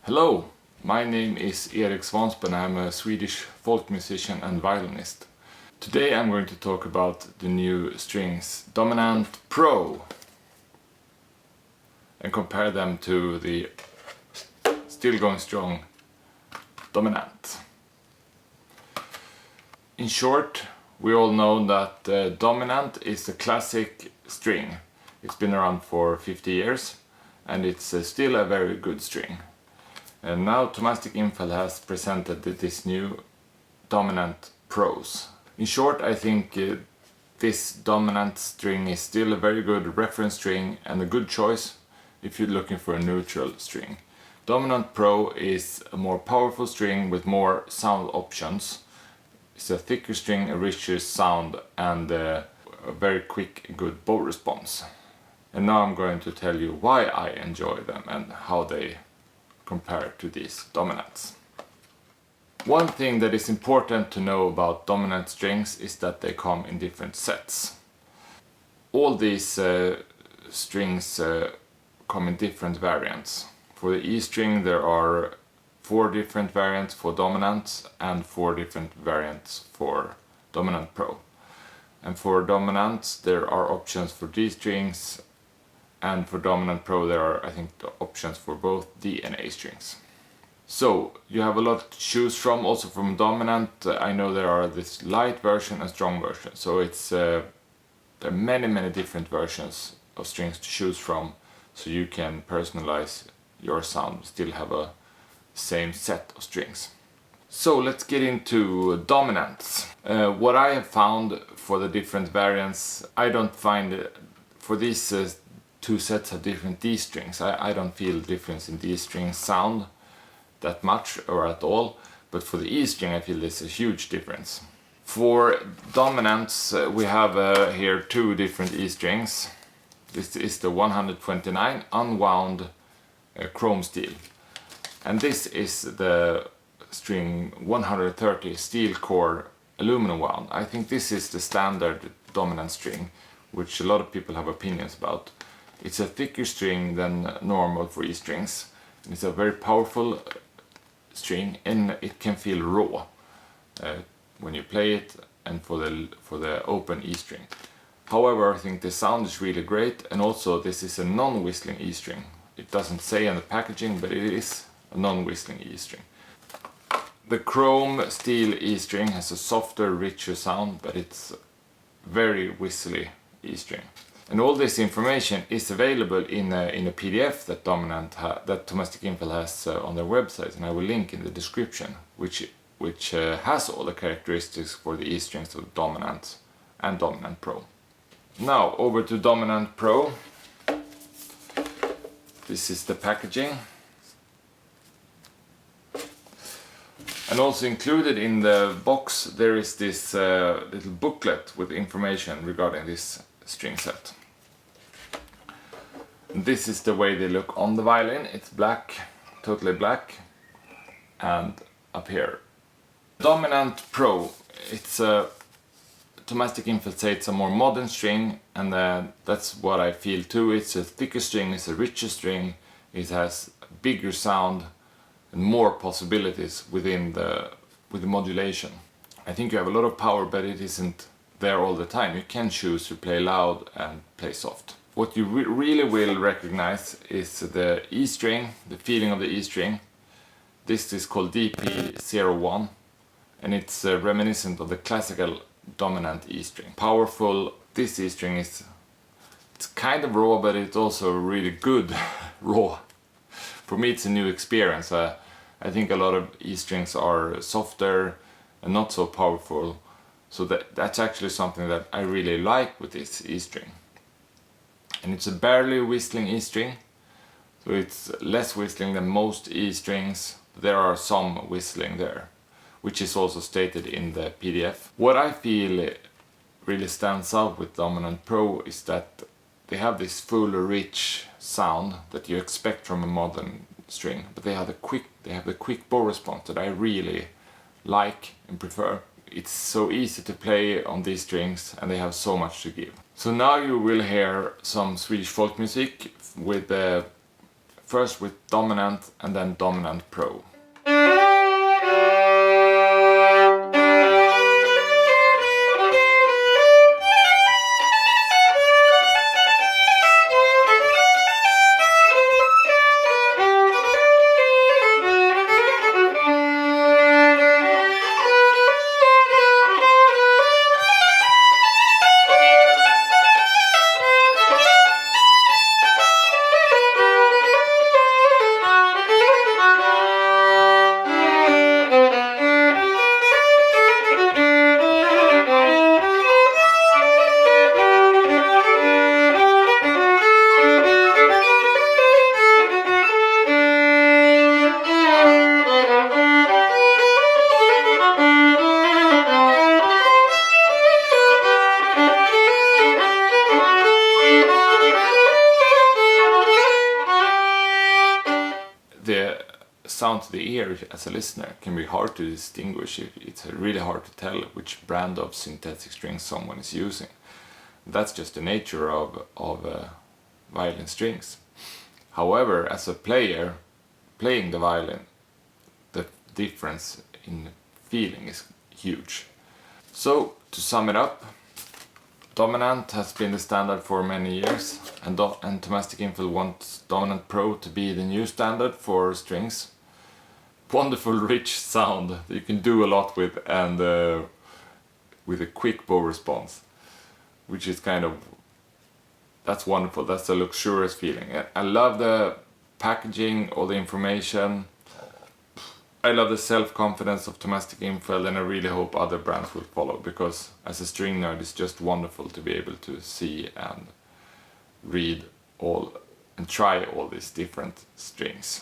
Hello, my name is Erik Svanspen. I'm a Swedish folk musician and violinist. Today I'm going to talk about the new strings Dominat Pro and compare them to the still going strong Dominat. In short, we all know that Dominat is a classic string. It's been around for 50 years and it's still a very good string. And now Thomastik-Infeld has presented this new Dominat Pros. In short, I think this Dominat string is still a very good reference string and a good choice if you're looking for a neutral string. Dominat Pro is a more powerful string with more sound options. It's a thicker string, a richer sound and a very quick, good bow response. And now I'm going to tell you why I enjoy them and how they compare to these Dominats. One thing that is important to know about Dominat strings is that they come in different sets. All these strings come in different variants. For the E string there are 4 different variants for Dominat and 4 different variants for Dominat Pro. And for Dominat there are options for D strings, and for Dominat Pro there are, I think, options for both D and A strings. So you have a lot to choose from. Also from Dominat I know there are this light version and strong version. So it's there are many different versions of strings to choose from, so you can personalize your sound, still have a same set of strings. So let's get into Dominats. What I have found for the different variants, I don't find for these 2 sets of different D strings, I don't feel difference in D string sound that much or at all, but for the E string I feel there's a huge difference. For Dominants we have here 2 different E strings. This is the 129 unwound chrome steel, and this is the string 130 steel core aluminum wound. I think this is the standard Dominant string, which a lot of people have opinions about. It's a thicker string than normal for E strings. It's a very powerful string and it can feel raw when you play it, and for the open E string. However, I think the sound is really great, and also this is a non-whistling E string. It doesn't say on the packaging, but it is a non-whistling E string. The chrome steel E string has a softer, richer sound, but it's very whistly E string. And all this information is available in a PDF that that Thomastik-Infeld has on their website, and I will link in the description, which has all the characteristics for the E strings of Dominat and Dominat Pro. Now over to Dominat Pro. This is the packaging. And also included in the box there is this little booklet with information regarding this string set. And this is the way they look on the violin. It's black, totally black, and up here. Dominat Pro, it's a Thomastik-Infeld say it's a more modern string, and that's what I feel too. It's a thicker string, it's a richer string, it has a bigger sound and more possibilities with the modulation. I think you have a lot of power, but it isn't there all the time. You can choose to play loud and play soft. What you really will recognize is the E string, the feeling of the E string. This is called DP01 and it's reminiscent of the classical Dominant E string. Powerful. This E string it's kind of raw, but it's also really good raw. For me it's a new experience. I think a lot of E strings are softer and not so powerful. So that's actually something that I really like with this E string. And it's a barely whistling E string, so it's less whistling than most E strings. There are some whistling there, which is also stated in the PDF. What I feel really stands out with Dominat Pro is that they have this full, rich sound that you expect from a modern string, but they have the quick bow response that I really like and prefer. It's so easy to play on these strings and they have so much to give. So now you will hear some Swedish folk music with first with Dominant and then Dominant Pro. The sound to the ear as a listener can be hard to distinguish. It's really hard to tell which brand of synthetic strings someone is using. That's just the nature of violin strings. However, as a player playing the violin, the difference in feeling is huge. So to sum it up, Dominant has been the standard for many years, and Thomastik-Infeld wants Dominant Pro to be the new standard for strings. Wonderful rich sound that you can do a lot with, and with a quick bow response, which is that's wonderful. That's a luxurious feeling. I love the packaging, all the information. I love the self-confidence of Thomastik-Infeld, and I really hope other brands will follow, because as a string nerd it's just wonderful to be able to see and read all and try all these different strings.